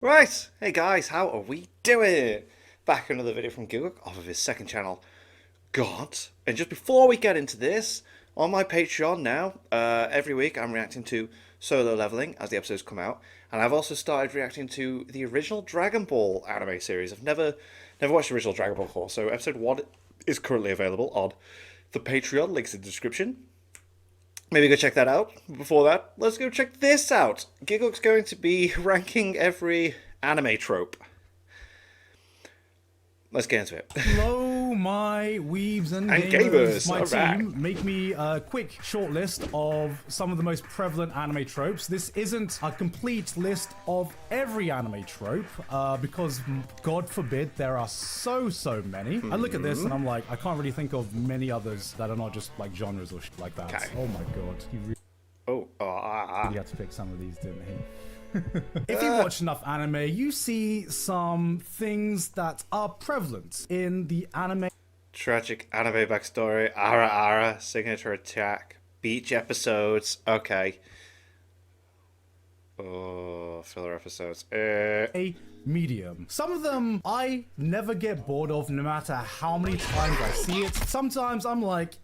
Right, hey guys, how are we doing? Back another video from Gigguk off of his second channel, God. And just before we get into this, on my Patreon now, every week I'm reacting to Solo Leveling as the episodes come out, and I've also started reacting to the original Dragon Ball anime series. I've never watched the original Dragon Ball before, so episode 1 is currently available on the Patreon, links in the description. Maybe go check that out. Before that, let's go check this out. Gigguk's going to be ranking every anime trope. Let's get into it. Hello, my weebs and gamers. My All team right. make me a quick short list of some of the most prevalent anime tropes. This isn't a complete list of every anime trope, because God forbid there are so many. I look at this and I'm like, I can't really think of many others that are not just like genres or shit like that. Okay. Oh my God, he really had to pick some of these, didn't he? If you watch enough anime, you see some things that are prevalent in the anime. Tragic anime backstory, ara, signature attack, beach episodes. Okay. Oh, filler episodes. A medium. Some of them I never get bored of no matter how many times I see it. Sometimes I'm like,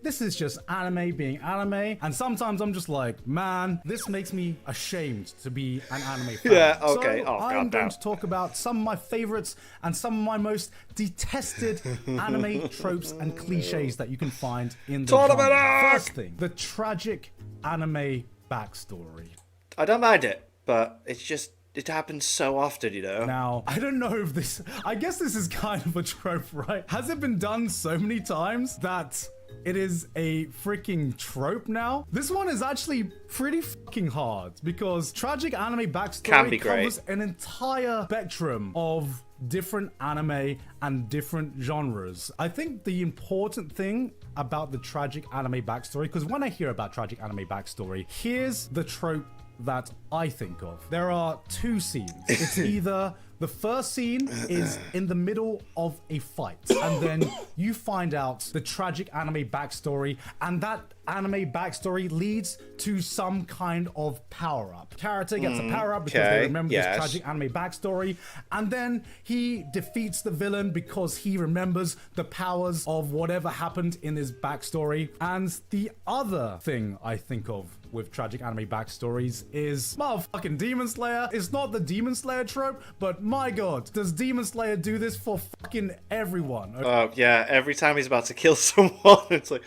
this is just anime being anime. And sometimes I'm just like, man, this makes me ashamed to be an anime fan. Yeah, okay. So I'm God going to talk about some of my favorites and some of my most detested anime tropes and cliches that you can find in the genre. First thing, the tragic anime backstory. I don't mind it, but it happens so often, you know? Now, I don't know if this... I guess this is kind of a trope, right? Has it been done so many times that it is a freaking trope now? This one is actually pretty fucking hard because tragic anime backstory covers an entire spectrum of different anime and different genres. I think the important thing about the tragic anime backstory, because when I hear about tragic anime backstory, here's the trope that I think of. There are two scenes. It's either the first scene is in the middle of a fight, and then you find out the tragic anime backstory, and that anime backstory leads to some kind of power-up. Character gets a power-up because they remember this tragic anime backstory, and then he defeats the villain because he remembers the powers of whatever happened in his backstory. And the other thing I think of with tragic anime backstories is motherfucking Demon Slayer. It's not the Demon Slayer trope, but my God, does Demon Slayer do this for fucking everyone? Oh, yeah, every time he's about to kill someone, it's like,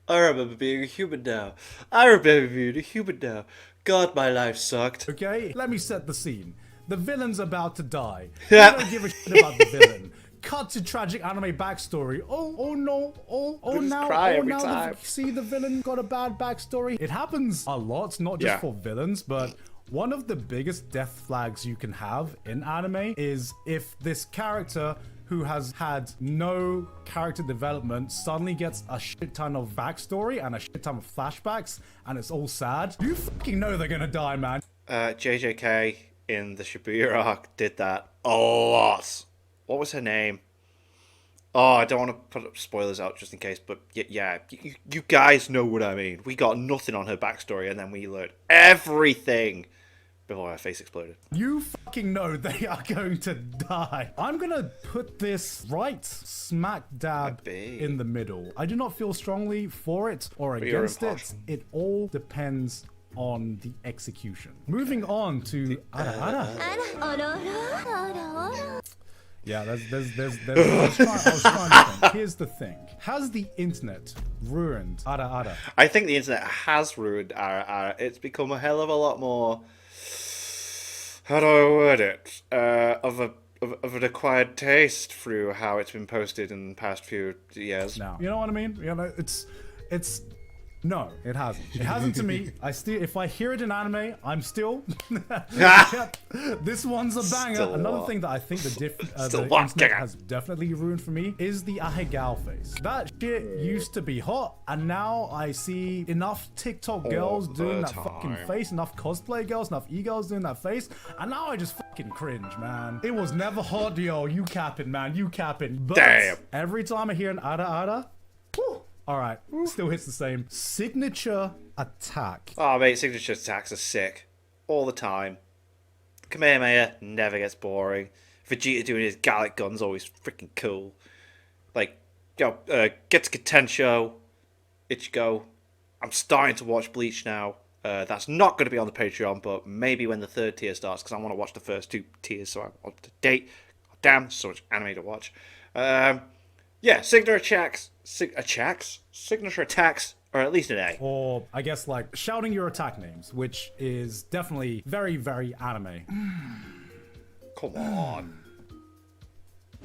I remember being a human now. I remember being a human now. God, my life sucked. Okay, let me set the scene. The villain's about to die. Yeah. You don't give a shit about the villain. Cut to tragic anime backstory. Oh no, now see the villain got a bad backstory. It happens a lot, not just for villains, but one of the biggest death flags you can have in anime is if this character who has had no character development suddenly gets a shit ton of backstory and a shit ton of flashbacks, and it's all sad. You fucking know they're gonna die, man. JJK in the Shibuya arc did that a lot. What was her name? Oh, I don't want to put up spoilers out just in case, but yeah, you guys know what I mean. We got nothing on her backstory, and then we learned everything before her face exploded. You fucking know they are going to die. I'm gonna put this right smack dab in the middle. I do not feel strongly for it or against it. It all depends on the execution. Moving on to Ara. Yeah, I was trying to think. Here's the thing. Has the internet ruined Ara? I think the internet has ruined Ara. It's become a hell of a lot more, how do I word it, of an acquired taste through how it's been posted in the past few years. Now, you know what I mean? You know, it's no, it hasn't. It hasn't to me. If I hear it in anime, I'm still. Yep, this one's a banger. Still Another thing that I think the internet has definitely ruined for me is the Ahegao face. That shit used to be hot, and now I see enough TikTok girls doing that fucking face, enough cosplay girls, enough e-girls doing that face, and now I just fucking cringe, man. It was never hot, yo. You capping, man. You capping. But damn. Every time I hear an Ara, whew, all right, still hits the same. Signature attack. Oh, mate, signature attacks are sick. All the time. Kamehameha never gets boring. Vegeta doing his Gallic gun's always freaking cool. Like, get to Getensho, Ichigo. I'm starting to watch Bleach now. That's not going to be on the Patreon, but maybe when the 3rd tier starts, because I want to watch the first 2 tiers, so I'm up to date. Damn, so much anime to watch. Signature attacks, or at least an A. Or, I guess, like, shouting your attack names, which is definitely very, very anime. Come on.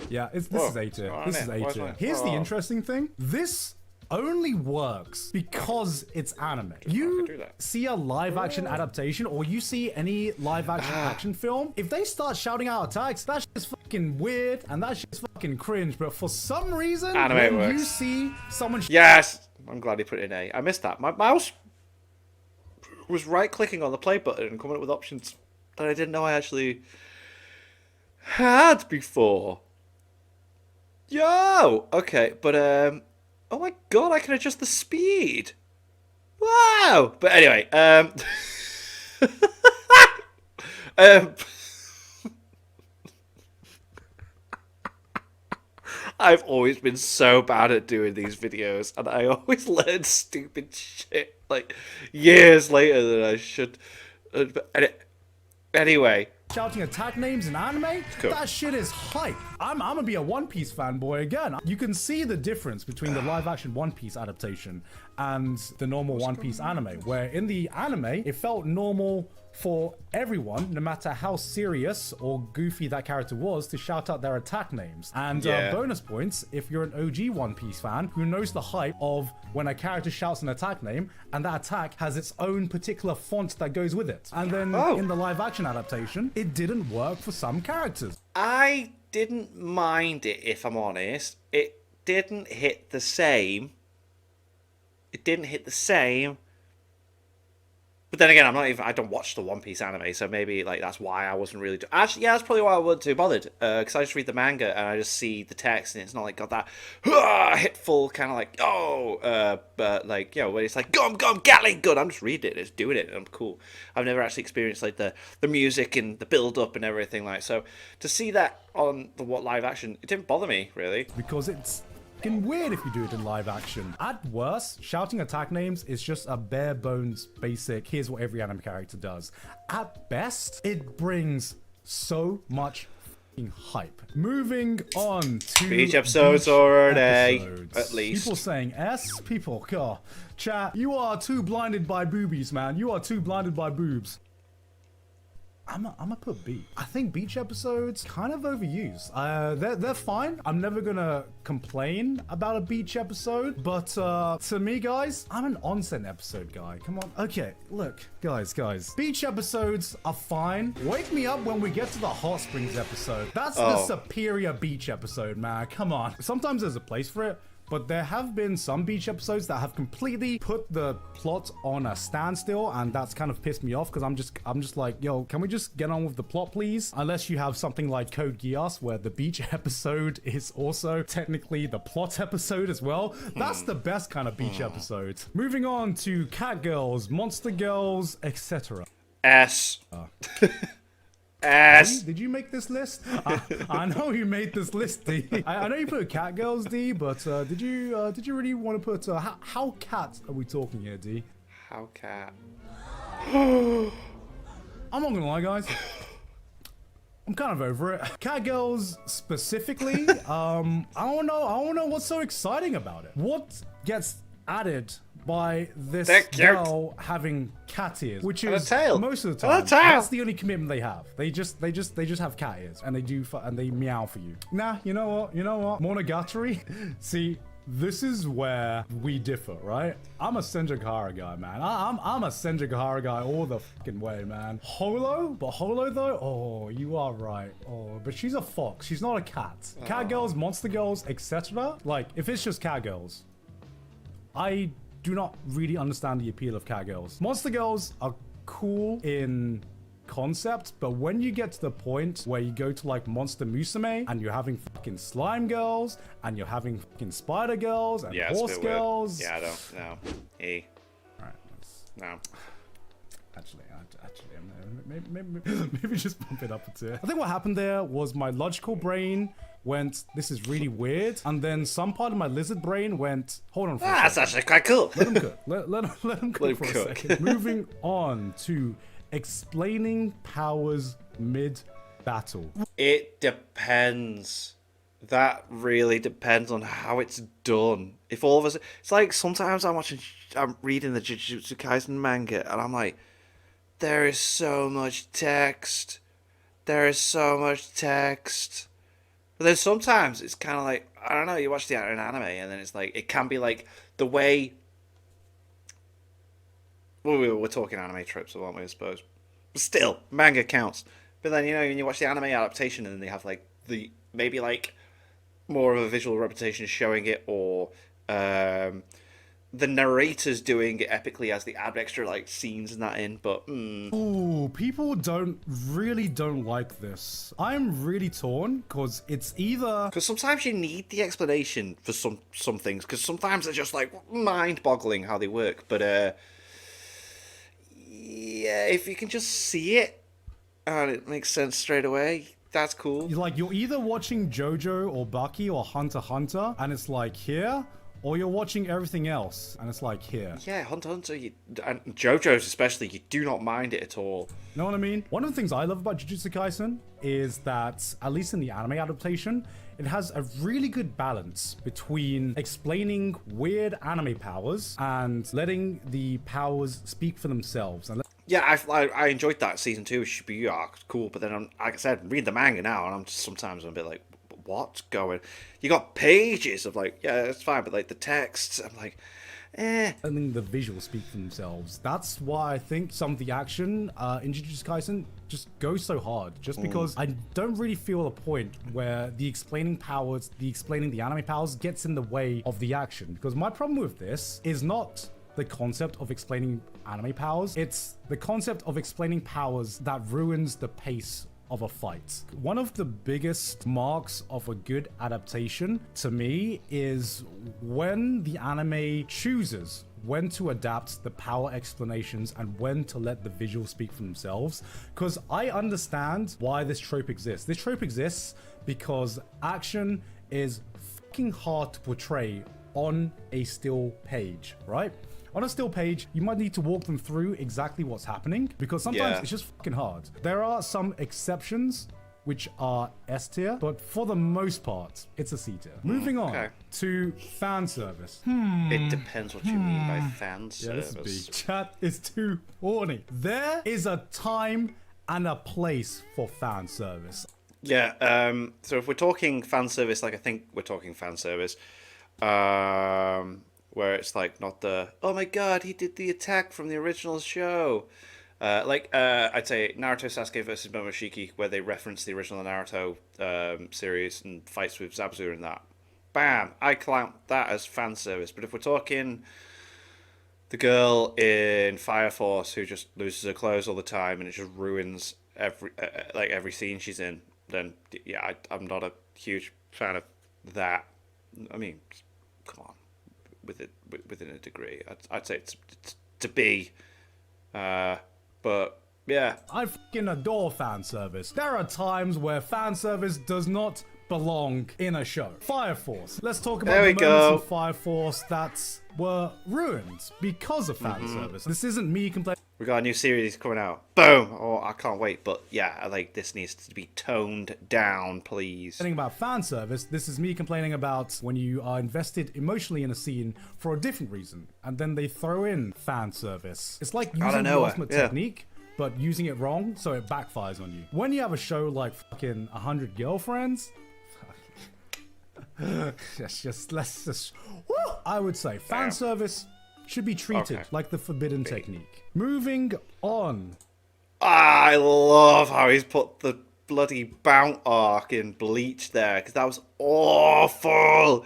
Yeah, this is A tier. This is A tier. Here's the interesting thing. This only works because it's anime. You see a live-action adaptation, or you see any live-action film, if they start shouting out attacks, that shit's fucking weird, and that shit's fucking cringe, but for some reason, when you see someone... Yes! I'm glad he put it in A. I missed that. My mouse was right-clicking on the play button and coming up with options that I didn't know I actually had before. Yo! Okay, but, oh my god, I can adjust the speed! Wow! But anyway, I've always been so bad at doing these videos, and I always learn stupid shit, like, years later than I should. Anyway. Shouting attack names in anime? Cool. That shit is hype. I'm gonna be a One Piece fanboy again. You can see the difference between the live-action One Piece adaptation and the normal One Piece anime, where in the anime, it felt normal for everyone, no matter how serious or goofy that character was, to shout out their attack names. And bonus points if you're an OG One Piece fan who knows the hype of when a character shouts an attack name and that attack has its own particular font that goes with it. And then in the live action adaptation, it didn't work for some characters. I didn't mind it, if I'm honest. It didn't hit the same. But then again, I don't watch the One Piece anime, so maybe like that's why I wasn't really... Actually, yeah, that's probably why I wasn't too bothered. Because I just read the manga and I just see the text and it's not like got that hitful kind of like, but like, you know, when it's like, gum, Gatling gun, I'm just reading it, it's doing it, and I'm cool. I've never actually experienced like the music and the build-up and everything like, so to see that on the live action, it didn't bother me, really. Because it's fucking weird if you do it in live action. At worst, shouting attack names is just a bare bones basic, here's what every anime character does. At best, it brings so much fucking hype. Moving on to Beach episodes or an A, at least. People saying S, people, God. Chat, you are too blinded by boobies, man. You are too blinded by boobs. I'm gonna put B. I think beach episodes kind of overused. They're fine. I'm never gonna complain about a beach episode, but to me, guys, I'm an onsen episode guy. Come on. Okay, look, guys. Beach episodes are fine. Wake me up when we get to the hot springs episode. That's the superior beach episode, man. Come on. Sometimes there's a place for it. But there have been some beach episodes that have completely put the plot on a standstill, and that's kind of pissed me off because I'm just like, yo, can we just get on with the plot, please? Unless you have something like Code Geass, where the beach episode is also technically the plot episode as well. That's the best kind of beach episode. Moving on to cat girls, monster girls, etc. S. Did you make this list? I know you made this list, D. I know you put cat girls, D, but did you really want to put how cat are we talking here, D? How cat? I'm not gonna lie, guys. I'm kind of over it. Cat girls specifically. I don't know what's so exciting about it. What gets added by this girl having cat ears, which is most of the time. That's the only commitment they have. They just have cat ears, and they meow for you. Nah, you know what? Monogatari. See, this is where we differ, right? I'm a Senjagahara guy, man. I'm a Senjagahara guy all the fucking way, man. Holo though, oh, you are right. Oh, but she's a fox. She's not a cat. Cat girls, monster girls, etc. Like, if it's just cat girls, I do not really understand the appeal of cat girls. Monster girls are cool in concept, but when you get to the point where you go to like Monster Musume and you're having fucking slime girls and you're having fucking spider girls and horse girls. Yeah, I don't know. E. Alright, no. Actually, Actually, maybe just bump it up a tier. I think what happened there was my logical brain went, this is really weird, and then some part of my lizard brain went, hold on for a second. That's actually quite cool. Let him cook. Let him cook for a second. Moving on to explaining powers mid-battle. It depends. That really depends on how it's done. If all of us, it's like sometimes I'm reading the Jujutsu Kaisen manga, and I'm like, there is so much text. There is so much text. But then sometimes it's kind of like, I don't know, you watch an anime, and then it's like, it can be like the way. Well, we're talking anime tropes, aren't we, I suppose? But still, manga counts. But then, when you watch the anime adaptation, and then they have like maybe like more of a visual representation showing it, or the narrators doing it epically as they add extra like scenes and that in. But ooh, people really don't like this. I'm really torn because it's either because sometimes you need the explanation for some things, because sometimes they're just like mind-boggling how they work. But yeah, if you can just see it and it makes sense straight away, that's cool. You're either watching JoJo or Baki or Hunter x Hunter, and it's like here, or you're watching everything else, and it's like here. Yeah, Hunter x Hunter, and JoJo's especially, you do not mind it at all. Know what I mean? One of the things I love about Jujutsu Kaisen is that, at least in the anime adaptation, it has a really good balance between explaining weird anime powers and letting the powers speak for themselves. And yeah, I enjoyed that season 2 of Shibuya arc, cool. But then, like I said, read the manga now, and I'm a bit like, what's going? You got pages of like, yeah, it's fine, but like the text, I'm like, eh. I think the visuals speak for themselves. That's why I think some of the action in Jujutsu Kaisen just goes so hard. Just because I don't really feel a point where the explaining the anime powers gets in the way of the action. Because my problem with this is not the concept of explaining anime powers. It's the concept of explaining powers that ruins the pace of a fight. One of the biggest marks of a good adaptation to me is when the anime chooses when to adapt the power explanations and when to let the visuals speak for themselves. Because I understand why this trope exists. This trope exists because action is fucking hard to portray on a still page, right? On a still page, you might need to walk them through exactly what's happening, because sometimes it's just fucking hard. There are some exceptions which are S tier, but for the most part, it's a C tier. Moving on to fan service. It depends what you mean by fan service. Yeah, this is big. Chat is too horny. There is a time and a place for fan service. Yeah, so if we're talking fan service, like I think we're talking fan service, where it's like not the, oh my god, he did the attack from the original show. I'd say Naruto Sasuke versus Momoshiki, where they reference the original Naruto series and fights with Zabuza and that. Bam! I count that as fan service. But if we're talking the girl in Fire Force who just loses her clothes all the time and it just ruins every scene she's in, then yeah, I'm not a huge fan of that. I mean, come on. Within a degree, I'd say it's to be, but yeah. I fucking adore fan service. There are times where fan service does not belong in a show. Fire Force. Let's talk about the moments in Fire Force that were ruined because of fan service. This isn't me complaining. We got a new series coming out. Boom! Oh, I can't wait. But yeah, this needs to be toned down, please. About fan service, this is me complaining about when you are invested emotionally in a scene for a different reason, and then they throw in fan service. It's like using the ultimate technique, but using it wrong, so it backfires on you. When you have a show like fucking 100 Girlfriends, I would say fan service should be treated like the forbidden technique. Moving on. I love how he's put the bloody Bount arc in Bleach there, because that was awful.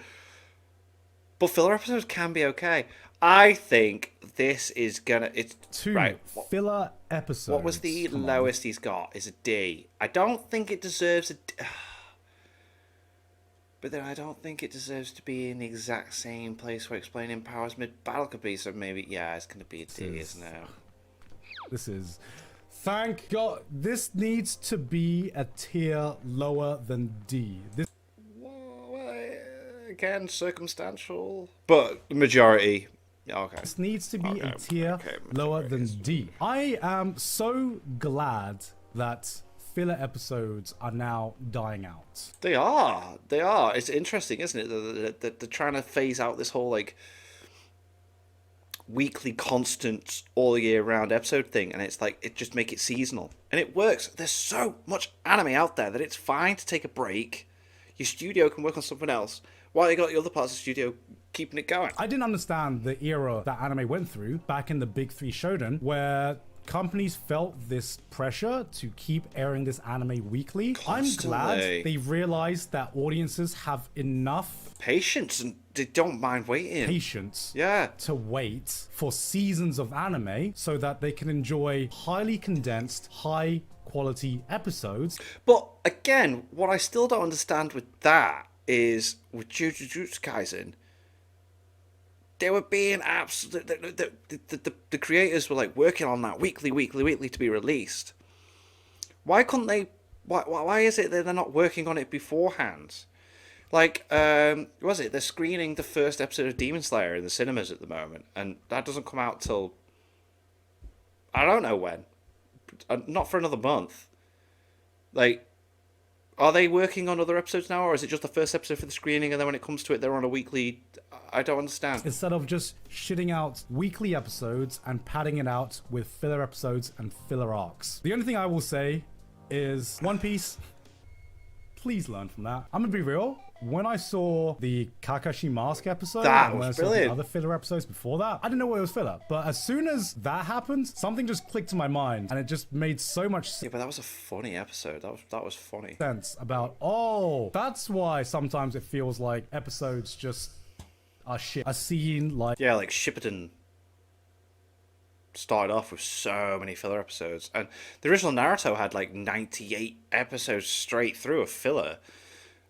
But filler episodes can be okay. I think this is gonna... It's filler episodes. What was the lowest he's got? Is a D. I don't think it deserves a D. But then I don't think it deserves to be in the exact same place where explaining powers mid-battle could be, so maybe, yeah, it's going to be a D, isn't it? This is Thank God. This needs to be a tier lower than D. This Well, again, circumstantial, but the majority. Okay. This needs to be a tier okay, lower than D. I am so glad that filler episodes are now dying out. They are. They are. It's interesting, isn't it? They're trying to phase out this whole like weekly constant all year round episode thing, and it's like it just make it seasonal, and it works. There's so much anime out there that it's fine to take a break. Your studio can work on something else while you got the other parts of the studio keeping it going. I didn't understand the era that anime went through back in the big three shonen, where companies felt this pressure to keep airing this anime weekly. Constantly. I'm glad they realized that audiences have enough Patience, and they don't mind waiting. patience Yeah. to wait for seasons of anime so that they can enjoy highly condensed, high quality episodes. But again, what I still don't understand with that is with Jujutsu Kaisen, they were being absolute. The creators were like working on that weekly to be released. Why couldn't they? Why is it that they're not working on it beforehand? Like, was it? They're screening the first episode of Demon Slayer in the cinemas at the moment, and that doesn't come out till I don't know when. Not for another month. Like, are they working on other episodes now, or is it just the first episode for the screening, and then when it comes to it, they're on a weekly? I don't understand. Instead of just shitting out weekly episodes and padding it out with filler episodes and filler arcs. The only thing I will say is One Piece, please learn from that. I'm gonna be real. When I saw the Kakashi Mask episode, That and when was I saw the brilliant. other filler episodes before that, I didn't know what it was filler. But as soon as that happened, something just clicked in my mind, and it just made so much Yeah, but that was a funny episode. That was funny. sense about, oh, that's why sometimes it feels like episodes just are shit. A scene like Yeah, like Shippuden started off with so many filler episodes, and the original Naruto had like 98 episodes straight through of filler,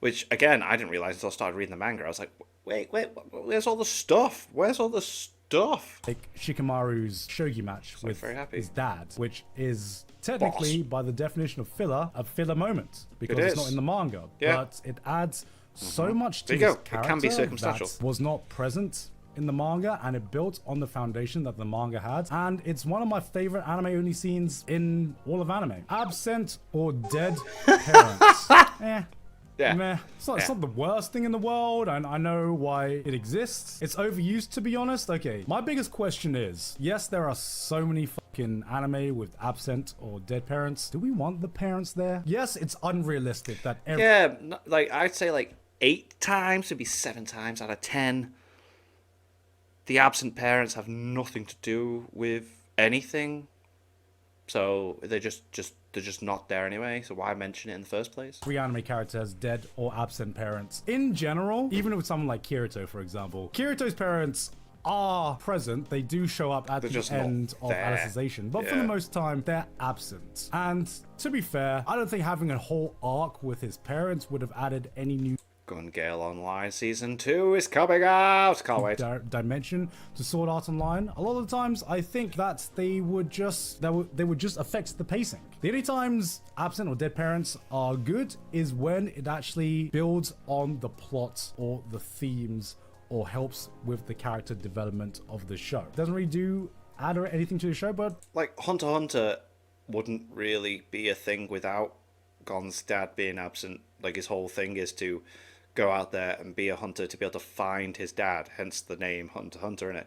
which again I didn't realize until I started reading the manga. I was like, wait, where's all the stuff? Where's all the stuff? like Shikamaru's shogi match with very happy. his dad, which is technically, by the definition of filler, a filler moment because It it's is. not in the manga. Yeah. But it adds so much to There you his go. It character can be circumstantial. that was not present in the manga, and it built on the foundation that the manga had. And it's one of my favorite anime-only scenes in all of anime. Absent or dead parents. Yeah. Meh. It's not the worst thing in the world, and I know why it exists. It's overused, to be honest. Okay, my biggest question is, yes, there are so many fucking anime with absent or dead parents. Do we want the parents there? Yes, it's unrealistic that every Yeah, like I'd say like 8 times, maybe 7 times out of 10, the absent parents have nothing to do with anything, so they're just not there anyway. So why mention it in the first place? anime character has dead or absent parents. In general, even with someone like Kirito, for example, Kirito's parents are present. They do show up at They're just the not end of there. Alicization, but for Yeah. the most time, they're absent. And to be fair, I don't think having a whole arc with his parents would have added any new Gun Gale Online Season 2 is coming out! Can't wait. dimension to Sword Art Online. A lot of the times, I think that they would just affect the pacing. The only times absent or dead parents are good is when it actually builds on the plot or the themes or helps with the character development of the show. Doesn't really add or anything to the show, but Like, Hunter x Hunter wouldn't really be a thing without Gon's dad being absent. Like, his whole thing is to go out there and be a hunter to be able to find his dad, hence the name Hunter x Hunter in it.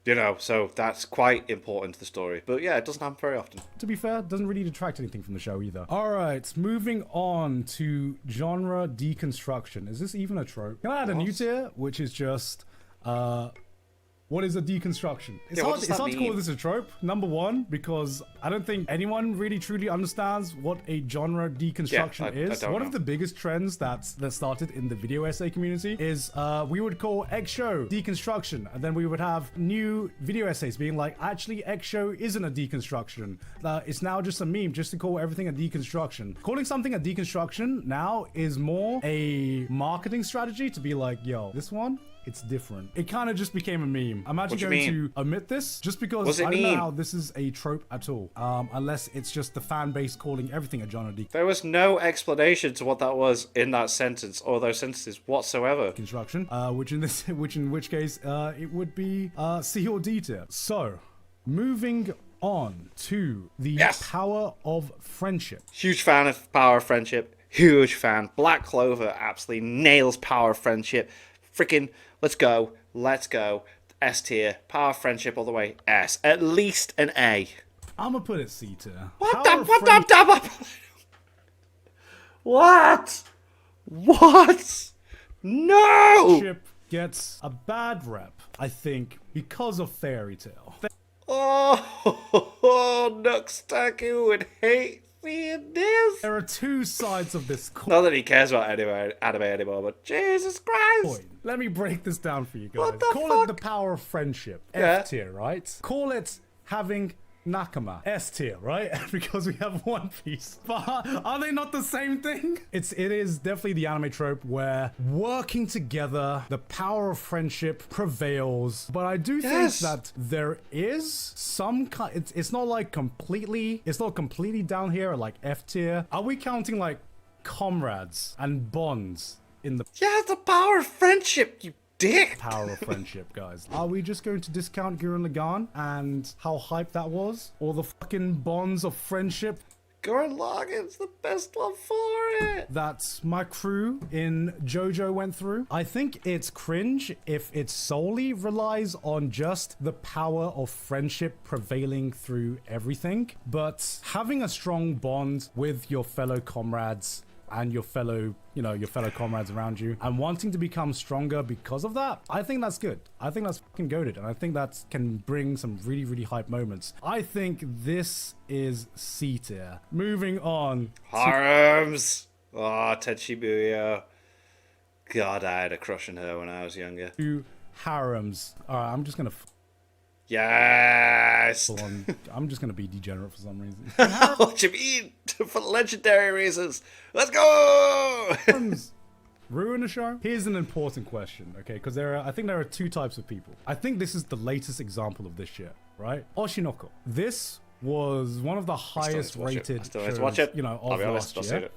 You know, so that's quite important to the story. But yeah, it doesn't happen very often. to be fair, doesn't really detract anything from the show either. All right, moving on to genre deconstruction. Is this even a trope? Can I add a new tier, which is just, what is a deconstruction? It's Yeah, what hard, does it's that hard to call mean? this a trope, number one, because I don't think anyone really truly understands what a genre deconstruction I is. don't One know. of the biggest trends that started in the video essay community is we would call X show deconstruction, and then we would have new video essays being like, actually, X show isn't a deconstruction. It's now just a meme, just to call everything a deconstruction. Calling something a deconstruction now is more a marketing strategy to be like, yo, this one, it's different. It kind of just became a meme. I'm actually What do you going to omit this just because I don't know how this is a trope at all. Unless it's just the fan base calling everything a genre There was no explanation to what that was in that sentence or those sentences whatsoever. deconstruction, in which case it would be C or D tier. So, moving on to the power of friendship. Huge fan of Power of Friendship. Huge fan. Black Clover absolutely nails Power of Friendship. Freaking, let's go. Let's go. S tier. Power of Friendship all the way. S. At least an A. I'm gonna put it C tier. What What? No! Friendship gets a bad rep, I think, because of Fairy Tail. Oh, Nuxtaku would hate seeing this. There are two sides of this coin. Not that he cares about anime anymore, but Jesus Christ. Let me break this down for you guys. What the Call fuck? it the power of friendship. Yeah. F tier, right? Call it having Nakama. S tier, right? Because we have One Piece. But are they not the same thing? It is definitely the anime trope where working together, the power of friendship prevails. But I do think that there is some kind. It's not like completely. It's not completely down here like F tier. Are we counting like comrades and bonds in the The power of friendship, you dick. power of friendship, guys? Are we just going to discount Gurren Lagann and how hype that was? Or the fucking bonds of friendship Gurren Lagann's the best one for it. that my crew in JoJo went through? I think it's cringe if it solely relies on just the power of friendship prevailing through everything. But having a strong bond with your fellow comrades and your fellow comrades around you, and wanting to become stronger because of that, I think that's good. I think that's fucking goated, and I think that can bring some really, really hype moments. I think this is C tier. Moving on. Harems. Oh, Tetsubuya. God, I had a crush on her when I was younger. To harems. Alright, I'm just gonna Yes. I'm just gonna be degenerate for some reason. What do you mean? For legendary reasons. Let's go. Ruin a show? Here's an important question, okay? Because I think there are two types of people. I think this is the latest example of this shit, right? Oshinoko. This was one of the highest rated shows, of last year.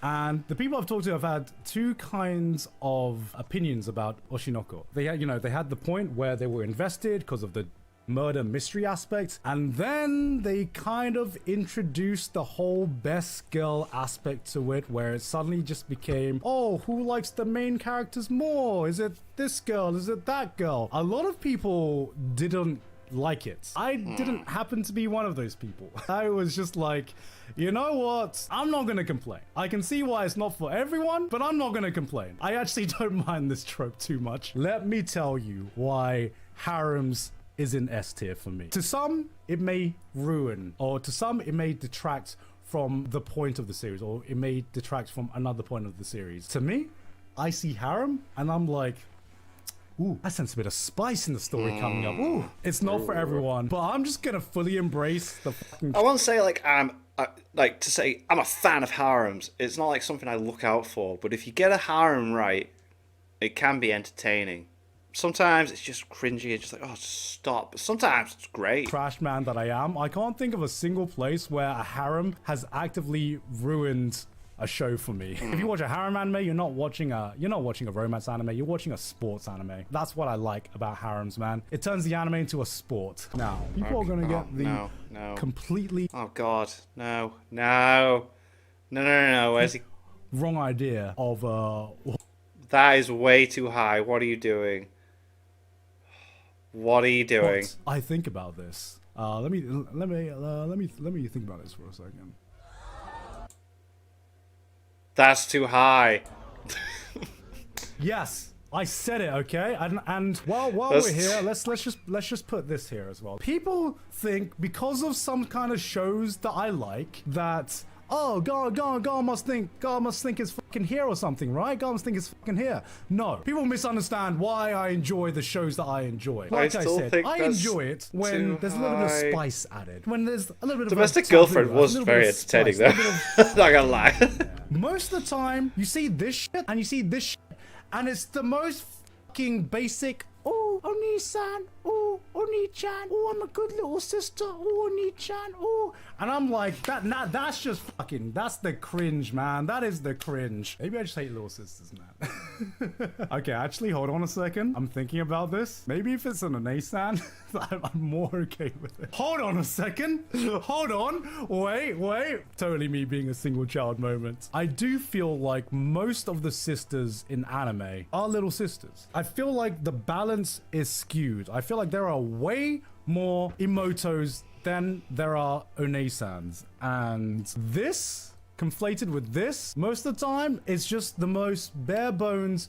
And the people I've talked to have had two kinds of opinions about Oshinoko. They had the point where they were invested because of the murder mystery aspect, and then they kind of introduced the whole best girl aspect to it, where it suddenly just became, oh, who likes the main characters more? Is it this girl? Is it that girl? A lot of people didn't like it. I didn't happen to be one of those people. I was just like, you know what? I'm not gonna complain. I can see why it's not for everyone, but I'm not gonna complain. I actually don't mind this trope too much. Let me tell you why harems is in S tier for me. To some, it may ruin, or to some, it may detract from the point of the series, or it may detract from another point of the series. To me, I see harem, and I'm like, ooh, I sense a bit of spice in the story coming up. Ooh, it's not for everyone, but I'm just gonna fully embrace the fucking... I won't say I'm a fan of harems. It's not like something I look out for, but if you get a harem right, it can be entertaining. Sometimes it's just cringy, it's just like, oh, just stop. But sometimes it's great. Trash man that I am, I can't think of a single place where a harem has actively ruined a show for me. If you watch a harem anime, you're not watching a romance anime, you're watching a sports anime. That's what I like about harems, man. It turns the anime into a sport. Now, people are gonna get the completely... Oh god, no. Where's he? Wrong idea of That is way too high. What are you doing? What are you doing? what I think about this. Let me think about this for a second. That's too high. Yes, I said it, okay? And while we're here, let's just put this here as well. People think because of some kind of shows that I like that, oh, God must think it's fucking here or something, right? God must think it's fucking here. No, people misunderstand why I enjoy the shows that I enjoy. Like I said, I enjoy it when there's a little bit of spice added. When there's a little bit of Domestic Girlfriend was very entertaining though. Not gonna lie. Most of the time, you see this shit and you see this shit, and it's the most fucking basic, oh, Oni-san, oh, Oni-chan, oh, I'm a good little sister, oh, Oni-chan, oh. And I'm like, that's just fucking, that's the cringe, man. That is the cringe. Maybe I just hate little sisters, man. Okay, actually, hold on a second. I'm thinking about this. Maybe if it's an Oni-san, I'm more okay with it. Hold on a second. Hold on. Wait. Totally me being a single child moment. I do feel like most of the sisters in anime are little sisters. I feel like the balance is skewed. I feel like there are way more Emotos than there are One-sans. And this, conflated with this, most of the time, it's just the most bare bones,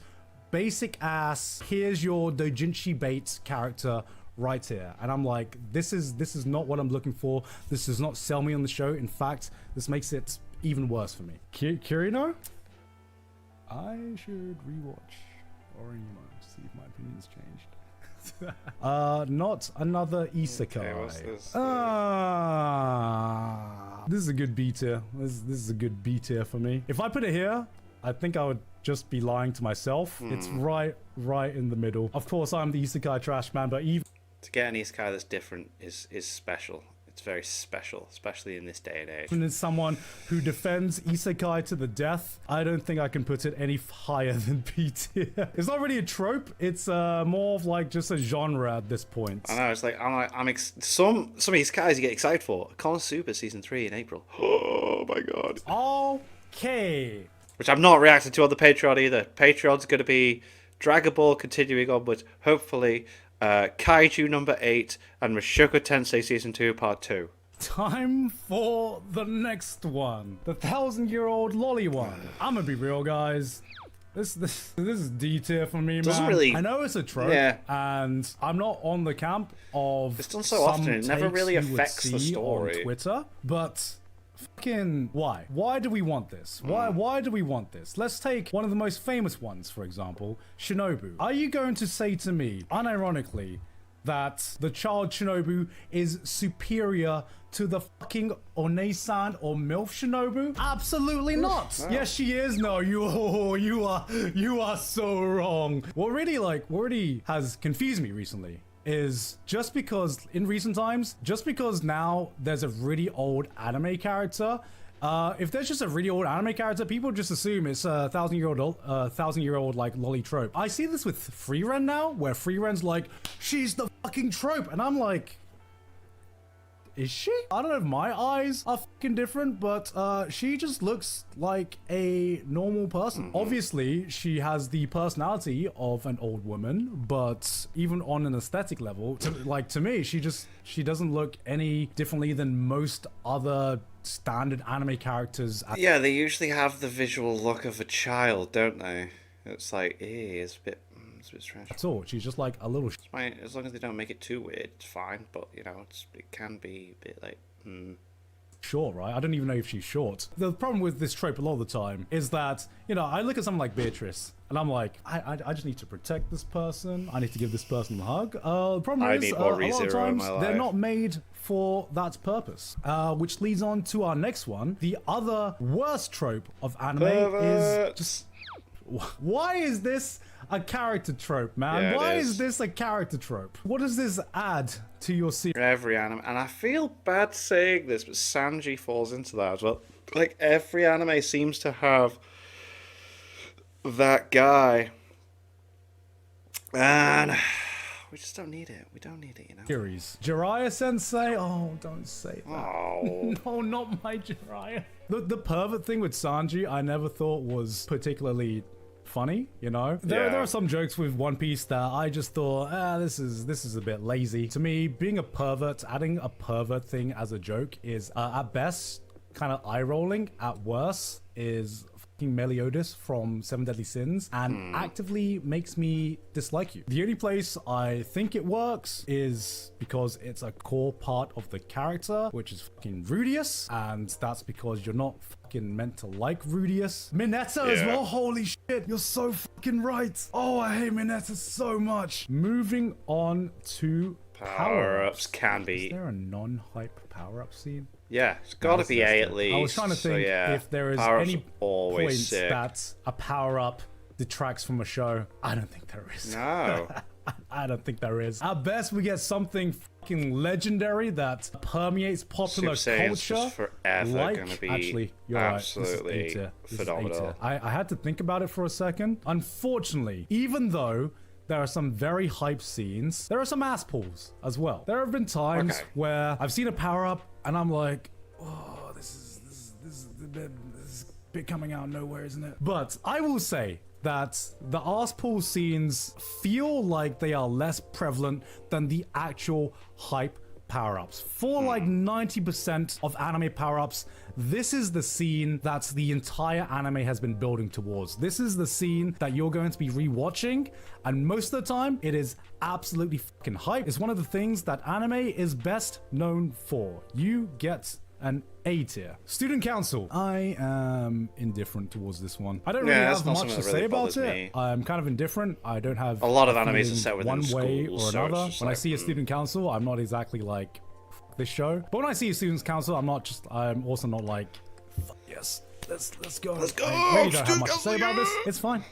basic ass, here's your doujinshi bait character right here. And I'm like, this is not what I'm looking for. This does not sell me on the show. In fact, this makes it even worse for me. Kirino? I should rewatch Oranimo to see if my opinion's changed. Not another Isekai. Okay, what's this? This is a good B tier. This is a good B tier for me. If I put it here, I think I would just be lying to myself. It's right in the middle. Of course, I'm the Isekai trash man, but even To get an Isekai that's different is special. It's very special, especially in this day and age. as someone who defends Isekai to the death, I don't think I can put it any higher than B tier. It's not really a trope. It's more of like just a genre at this point. I know, it's like some Isekais you get excited for. Konosuba season 3 in April. Oh my god. Okay. Which I'm not reacting to on the Patreon either. Patreon's going to be Dragon Ball continuing onwards. Hopefully, Kaiju number 8 and Mushoku Tensei season 2 part 2. Time for the next one. The 1,000-year-old loli one. I'm gonna be real, guys. This is D tier for me, Doesn't man. really- I know it's a trope, Yeah. and I'm not on the camp of It's done so often, it never takes really you would affects the see story. on Twitter, but fucking why? Why do we want this? Why do we want this? Let's take one of the most famous ones, for example, Shinobu. Are you going to say to me, unironically, that the child Shinobu is superior to the fucking One-san or MILF Shinobu? Absolutely not. Yes, she is. No, you are so wrong. What really has confused me recently is just because in recent times, just because now there's a really old anime character, if there's just a really old anime character, people just assume it's a 1,000-year-old like loli trope. I see this with Freeren now, where Freeren's like, she's the fucking trope, and I'm like, is she? I don't know if my eyes are fucking different, but she just looks like a normal person. Obviously, she has the personality of an old woman, but even on an aesthetic level, to me, she doesn't look any differently than most other standard anime characters. Yeah, they usually have the visual look of a child, don't they? It's like, it's a bit strange. At all. She's just like a little. Fine, as long as they don't make it too weird, it's fine. But you know, it can be a bit like. Short, right? I don't even know if she's short. The problem with this trope a lot of the time is that, you know, I look at someone like Beatrice and I'm like, I just need to protect this person. I need to give this person a hug. The problem I is need a more lot of ReZero in times my they're life. not made for that purpose. Which leads on to our next one. The other worst trope of anime Pervert. is just... Why is this a character trope, man? Yeah, it Why is. is this a character trope? What does this add to your series? Every anime, and I feel bad saying this, but Sanji falls into that as well. Like every anime seems to have that guy, and we just don't need it. We don't need it, you know. Series. Jiraiya Sensei? Oh, don't say that. Oh, No, not my Jiraiya. The pervert thing with Sanji, I never thought was particularly funny, you know? There are some jokes with One Piece that I just thought, this is a bit lazy. To me, being a pervert, adding a pervert thing as a joke is, at best, kind of eye-rolling. At worst, is fucking Meliodas from Seven Deadly Sins, and actively makes me dislike you. The only place I think it works is because it's a core part of the character, which is fucking Rudius, and that's because you're not fucking meant to like Rudius. Mineta as Yeah. well, holy shit, you're so fucking right. Oh, I hate Mineta so much. Moving on to power-ups can Is be. there a non-hype power-up scene? Yeah, it's got to be A at least. I was trying to think so, yeah, if there is power-ups any always point sick. that a power-up detracts from a show. I don't think there is. No. I don't think there is. At best, we get something fucking legendary that permeates popular Super Saiyan's culture. just forever gonna be actually, you're absolutely right. This is phenomenal. A-tier. I had to think about it for a second. Unfortunately, even though there are some very hype scenes, there are some ass pulls as well. There have been times where I've seen a power up and I'm like, oh, this is a bit coming out of nowhere, isn't it? But I will say that the arse pull scenes feel like they are less prevalent than the actual hype power-ups. For like 90% of anime power-ups, this is the scene that the entire anime has been building towards. This is the scene that you're going to be rewatching, and most of the time, it is absolutely fucking hype. It's one of the things that anime is best known for. You get an A tier. Student Council. I am indifferent towards this one. I don't really have much to say about it. I'm kind of indifferent. I don't have a lot of animes are set within one way schools, or another. So when I see a Student Council, I'm not exactly like this show. But when I see a Students Council, I'm also not like, yes, let's go. Let's go. I really don't have much to say about this. It's fine.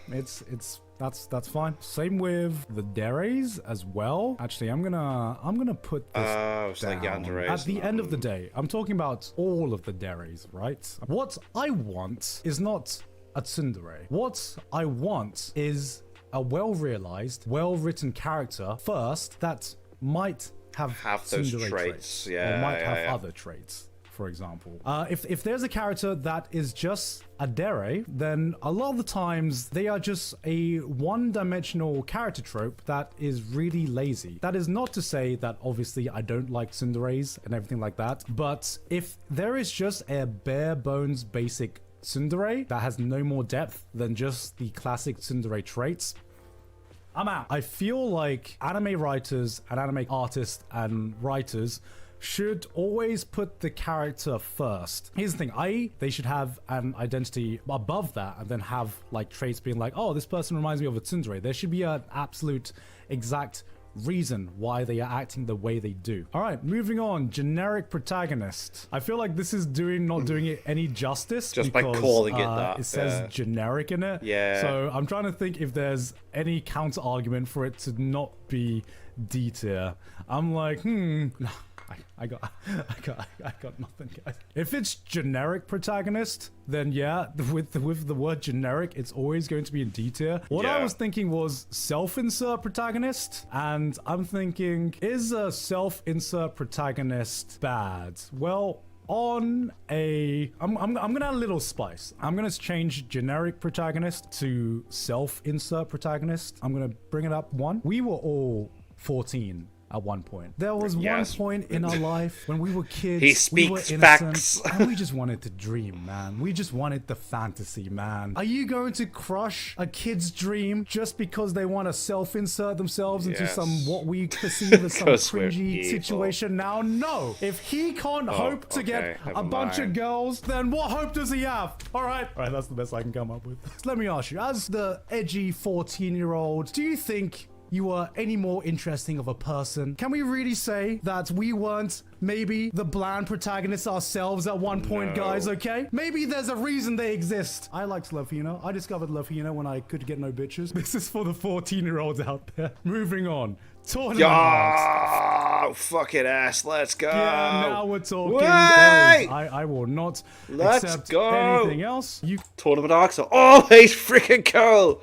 That's fine. Same with the deres as well. Actually, I'm gonna put this down. Like At the end of the day, I'm talking about all of the deres, right? What I want is not a tsundere. What I want is a well-realized, well-written character first that might have those tsundere traits. or might have other traits. For example, if there's a character that is just a dere, then a lot of the times they are just a one-dimensional character trope that is really lazy. That is not to say that obviously I don't like tsunderes and everything like that, but if there is just a bare bones basic tsundere that has no more depth than just the classic tsundere traits, I'm out. I feel like anime writers and anime artists and writers should always put the character first. Here's the thing, they should have an identity above that and then have like traits being like, oh, this person reminds me of a tsundere. There should be an absolute exact reason why they are acting the way they do. All right, moving on. Generic protagonist. I feel like this is not doing it any justice just because, by calling it that. It says generic in it. Yeah. So I'm trying to think if there's any counter argument for it to not be D tier. I'm like, I got nothing, guys. If it's generic protagonist, then yeah, with the word generic, it's always going to be in D tier. What I was thinking was self-insert protagonist, and I'm thinking, is a self-insert protagonist bad? Well, I'm gonna add a little spice. I'm gonna change generic protagonist to self-insert protagonist. I'm gonna bring it up one. We were all 14 at one point. There was one point in our life when we were kids, we were innocent, and we just wanted to dream, man. We just wanted the fantasy, man. Are you going to crush a kid's dream just because they want to self-insert themselves into some, what we perceive as some cringy situation now? No. If he can't hope to get a bunch of girls, then what hope does he have? All right, that's the best I can come up with. So let me ask you, as the edgy 14-year-old, do you think you were any more interesting of a person? Can we really say that we weren't maybe the bland protagonists ourselves at one point, guys, okay? Maybe there's a reason they exist. I liked Love Hina. I discovered Love Hina when I could get no bitches. This is for the 14-year-olds out there. Moving on. Tournament arcs. Fucking ass, let's go. Yeah, now we're talking. I will not accept anything else. Tournament arcs are always freaking cool.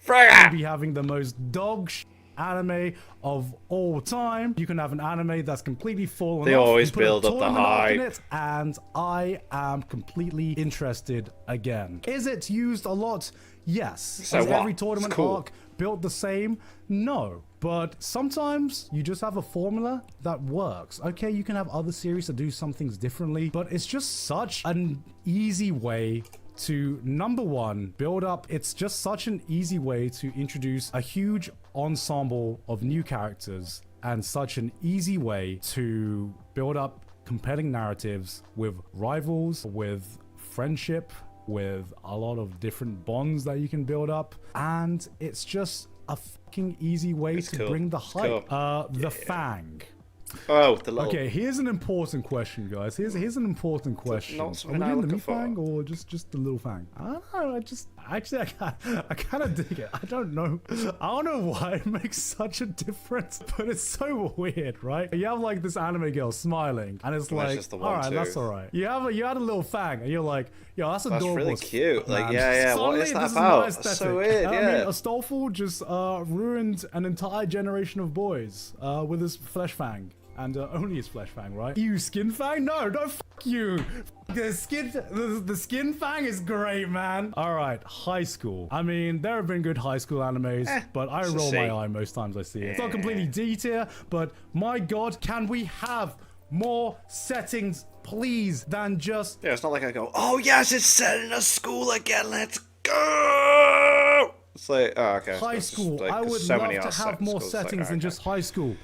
Be having the most dog anime of all time. You can have an anime that's completely fallen off. They always build up the hype. And I am completely interested again. Is it used a lot? Yes. So Is every tournament arc built the same? No. But sometimes you just have a formula that works. Okay, you can have other series that do some things differently, but it's just such an easy way to, number one, build up. It's just such an easy way to introduce a huge ensemble of new characters and such an easy way to build up compelling narratives with rivals, with friendship, with a lot of different bonds that you can build up. And it's just a fucking easy way to bring the hype. The fang. Oh, the little... Okay, here's an important question, guys. Here's an important question. Not Are something we I doing the look meat for. fang or just the little fang? I don't know. I kind of dig it. I don't know why it makes such a difference, but it's so weird, right? You have like this anime girl smiling, and it's like, just the all one right, too. that's all right. You had a little fang, and you're like, yo, that's adorable. really as cute. fuck, Like, man. yeah. What Suddenly, is that this about? my That's so aesthetic. weird, I yeah. mean, Astolfo just ruined an entire generation of boys with his flesh fang. And only his flesh fang, right? You skin fang? No, fuck you. The skin fang is great, man. All right, high school. I mean, there have been good high school animes, but I roll my eye most times I see it. It's not completely D tier, but my God, can we have more settings, please, than just... Yeah, it's not like I go, oh yes, it's set in a school again, let's go! It's like, oh, okay. high It's just, school. like, I would so love many to other have more schools, like, settings than okay. just high school.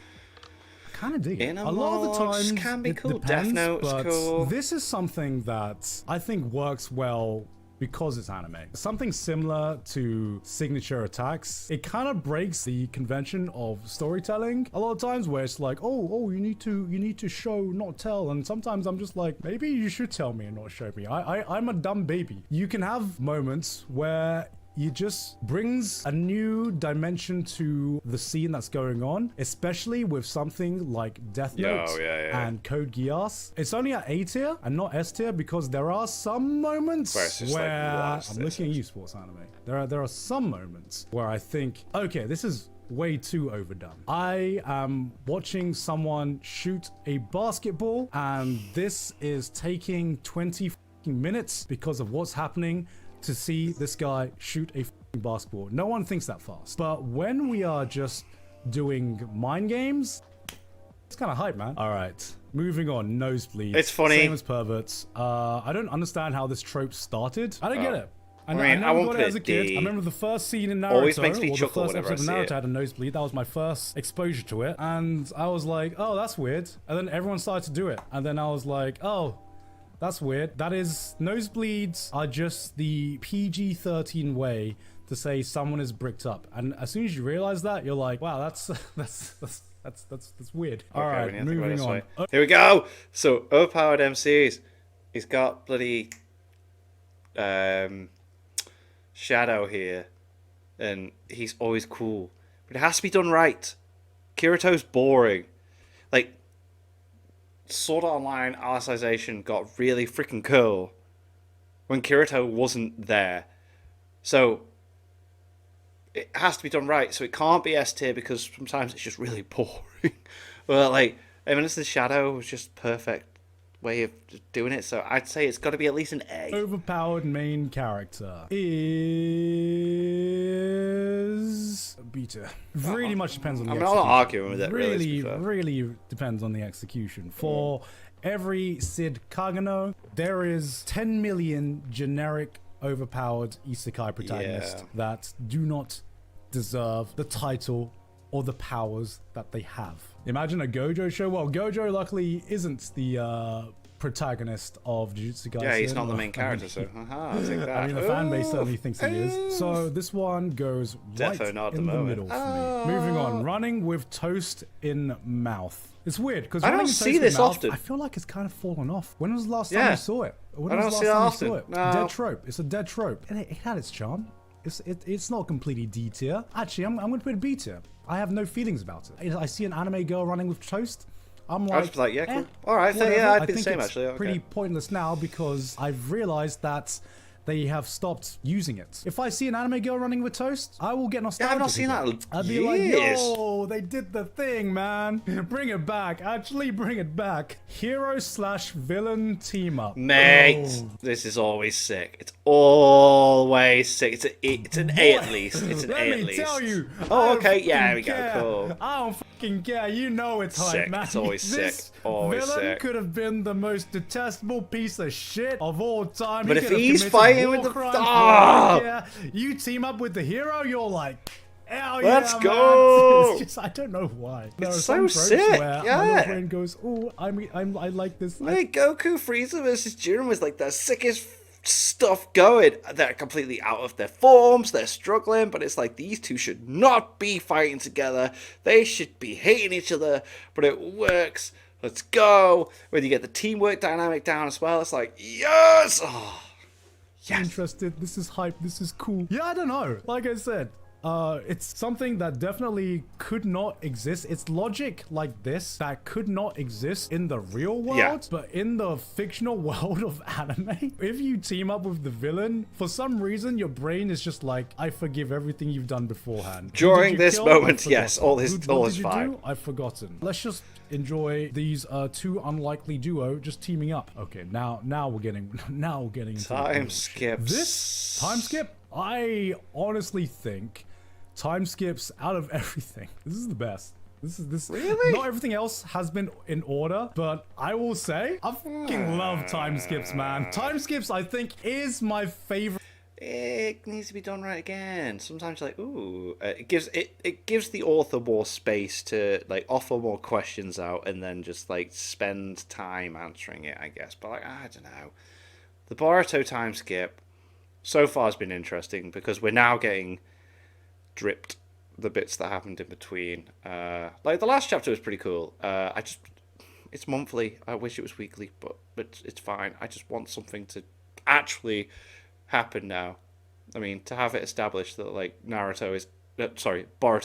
Kind of dig it. Inner A lot of the Mods times can be it cool. depends, Death Note's but cool. this is something that I think works well because it's anime. Something similar to signature attacks. It kind of breaks the convention of storytelling a lot of times, where it's like, oh, you need to show, not tell. And sometimes I'm just like, maybe you should tell me and not show me. I'm a dumb baby. You can have moments where it just brings a new dimension to the scene that's going on, especially with something like Death Note and Code Geass. It's only at A tier and not S tier because there are some moments where I'm looking at you, sports anime. There are some moments where I think, okay, this is way too overdone. I am watching someone shoot a basketball, and this is taking 20 minutes because of what's happening to see this guy shoot a basketball. No one thinks that fast. But when we are just doing mind games, it's kind of hype, man. All right, moving on. Nosebleeds. It's funny. Same as perverts. I don't understand how this trope started. I don't get it. I won't never got put it it as a kid. D. I remember the first scene in Naruto, Always makes me or the chuckle first whenever episode I of see Naruto it. had a nosebleed. That was my first exposure to it, and I was like, oh, that's weird. And then everyone started to do it, and then I was like, oh, that's weird. That is, nosebleeds are just the PG-13 way to say someone is bricked up. And as soon as you realize that, you're like, wow, that's weird. All right, moving on. Here we go. So, overpowered MCs. He's got bloody Shadow here, and he's always cool, but it has to be done right. Kirito's boring. Like, Sword Art Online Alicization got really freaking cool when Kirito wasn't there. So it has to be done right. So it can't be S tier because sometimes it's just really boring. Well, like, Eminence Shadow was just perfect way of doing it. So I'd say it's got to be at least an A. Overpowered main character is beta. Really much depends on the execution. I'm not arguing with it. Really depends on the execution. For every Sid Kagano, there is 10 million generic overpowered isekai protagonists that do not deserve the title or the powers that they have. Imagine a Gojo show. Well, Gojo luckily isn't the protagonist of Jujutsu Kaisen. Yeah, he's not the main character, so I'll take that. I mean, the fan base certainly thinks he is. So this one goes right in the middle for me. Moving on, running with toast in mouth. It's weird because I don't see this often. I feel like it's kind of fallen off. When was the last time you saw it? When I was don't the see last that time you often. saw it? No. Dead trope. It's a dead trope, and it had its charm. It's not completely D tier. Actually, I'm going to put it B tier. I have no feelings about it. I see an anime girl running with toast. I'm like, I was like, yeah, cool. All right, so whatever. yeah, I'd I be the think same it's actually. Okay. pretty pointless now because I've realized that they have stopped using it. If I see an anime girl running with toast, I will get nostalgic. Yeah, I've not seen that in I'd be like, yo, they did the thing, man. Bring it back. Actually, bring it back. Hero/villain team up. Mate, this is always sick. It's always sick. It's an A at least. It's an A at least. Let me tell you. Oh, okay. Yeah, there we go. Cool. I don't fucking care. You know it's hype, Sick. man. It's always This sick. Always villain sick. could have been the most detestable piece of shit of all time. But He if could have he's committed fighting war with the- crimes, Ah! yeah, you team up with the hero, you're like, hell Let's yeah, go. Man. It's just, I don't know why. There It's are some so tropes sick, where yeah. my little brain goes, oh, I like this. Mate, Goku Frieza versus Jiren was like the sickest stuff going. They're completely out of their forms. They're struggling, but it's like these two should not be fighting together. They should be hating each other, but it works. Let's go. When you get the teamwork dynamic down as well, it's like, yes! Oh, yes. Interested. This is hype. This is cool. Yeah, I don't know. Like I said, it's something that definitely could not exist. It's logic like this that could not exist in the real world, but in the fictional world of anime, if you team up with the villain, for some reason, your brain is just like, I forgive everything you've done beforehand. During this moment, yes, all is fine. I've forgotten. Let's just enjoy these two unlikely duo just teaming up. Okay, now we're getting into time skips. This time skip, I honestly think time skips out of everything. This is the best. This really? Not everything else has been in order, but I will say I fucking love time skips, man. Time skips, I think, is my favorite. It needs to be done right again. Sometimes, like, ooh, it gives the author more space to like offer more questions out, and then just like spend time answering it, I guess. But like, I don't know, the Boruto time skip so far has been interesting because we're now getting dripped the bits that happened in between. Like the last chapter was pretty cool. It's monthly. I wish it was weekly, but it's fine. I just want something to actually happen now. I mean, to have it established that like Boruto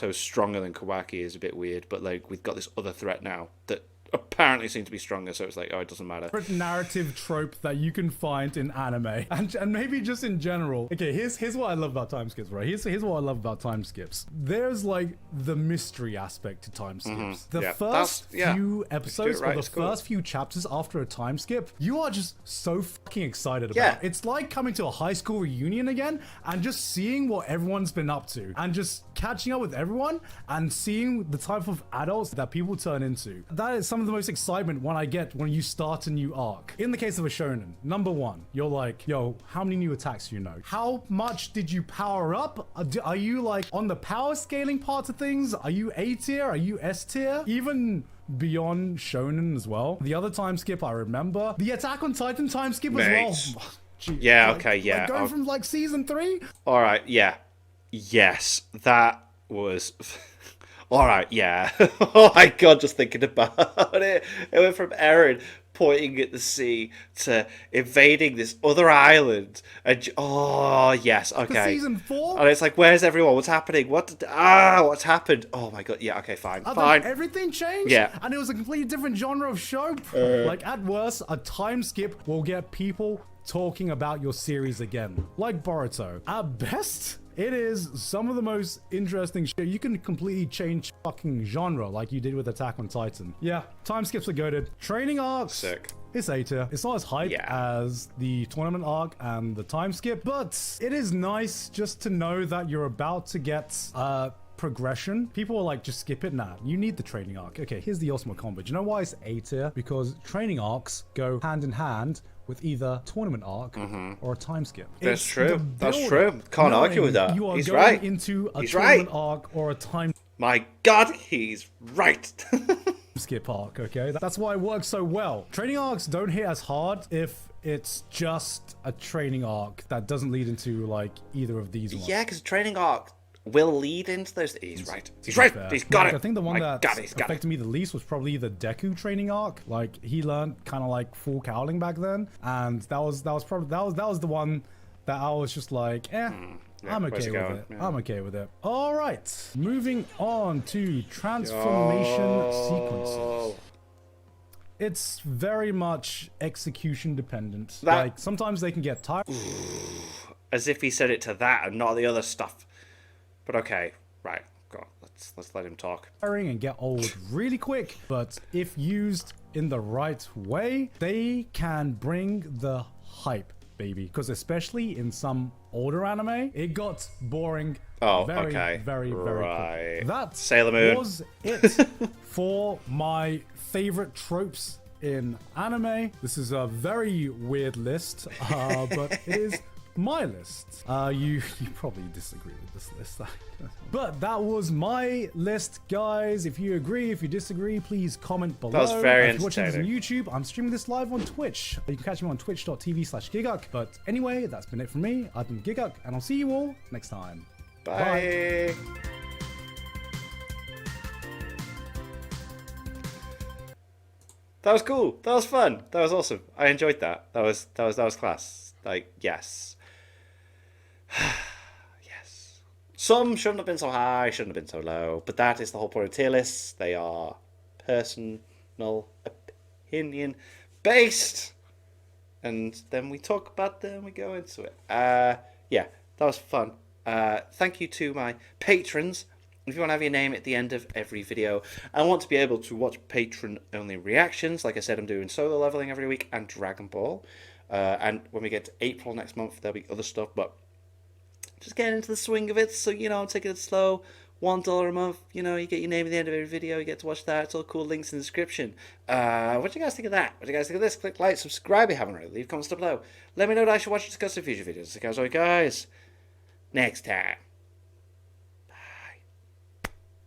is stronger than Kawaki is a bit weird, but like we've got this other threat now that apparently seems to be stronger, so it's like, oh, it doesn't matter. Narrative trope that you can find in anime and maybe just in general. Okay, here's what I love about time skips, right? Here's what I love about time skips. There's like the mystery aspect to time skips. The first few episodes or the first few chapters after a time skip, you are just so fucking excited about. It's like coming to a high school reunion again and just seeing what everyone's been up to and just catching up with everyone and seeing the type of adults that people turn into. That is some of the most excitement when you start a new arc. In the case of a shonen, number one, you're like, yo, how many new attacks do you know? How much did you power up? Are you like on the power scaling part of things? Are you A tier? Are you S tier? Even beyond shonen as well. The other time skip I remember, the Attack on Titan time skip as well. Gee, yeah, like, okay, yeah. Like going from like season 3? All right, yeah. Yes, that was... All right, yeah. Oh my god, just thinking about it. It went from Eren pointing at the sea to invading this other island. And oh, yes, okay. Season 4? And it's like, where's everyone? What's happening? What's happened? Oh my god, yeah, okay, fine. Everything changed? Yeah. And it was a completely different genre of show? Like, at worst, a time skip will get people talking about your series again. Like Boruto. At best... it is some of the most interesting shit. You can completely change fucking genre like you did with Attack on Titan. Yeah, time skips are goated. Training arcs. Sick. It's A tier. It's not as hype as the tournament arc and the time skip, but it is nice just to know that you're about to get progression. People are like, just skip it. Nah, you need the training arc. Okay, here's the ultimate combo. Do you know why it's A tier? Because training arcs go hand in hand with either tournament arc or a time skip. That's true. That's true. Can't argue with that. You are he's going right. into a tournament arc or a time My god, he's right. skip arc, okay? That's why it works so well. Training arcs don't hit as hard if it's just a training arc that doesn't lead into like either of these ones. Yeah, because training arc will lead into those. He's right. He's right. He's got it. I think the one that affected me the least was probably the Deku training arc. Like he learned kind of like full cowling back then, and that was the one that I was just like, I'm okay with it. Yeah. I'm okay with it. All right, moving on to transformation sequences. It's very much execution dependent. Like sometimes they can get tired. As if he said it to that and not the other stuff. But okay, right. Go on. Let's let him talk. And get old really quick, but if used in the right way, they can bring the hype, baby. Because especially in some older anime, it got boring very quick. That Sailor Moon was it for my favorite tropes in anime. This is a very weird list, but it is my list. You probably disagree with this list. But that was my list, guys. If you agree, if you disagree, please comment below. That was very If you're watching this on entertaining. YouTube, I'm streaming this live on Twitch. You can catch me on twitch.tv/Gigguk. But anyway, that's been it from me. I've been Gigguk, and I'll see you all next time. Bye. That was cool. That was fun. That was awesome. I enjoyed that. That was class. Like, yes. Yes. Some shouldn't have been so high, shouldn't have been so low. But that is the whole point of tier lists. They are personal opinion based. And then we talk about them, we go into it. Yeah, that was fun. Thank you to my patrons. If you want to have your name at the end of every video, I want to be able to watch patron-only reactions. Like I said, I'm doing Solo Leveling every week and Dragon Ball. And when we get to April next month, there'll be other stuff. But just getting into the swing of it. So, you know, I'm taking it slow. $1 a month. You know, you get your name at the end of every video. You get to watch that. It's all cool. Links in the description. What do you guys think of that? What do you guys think of this? Click like, subscribe if you haven't already. Leave comments down below. Let me know what I should watch and discuss in future videos. So, guys, next time.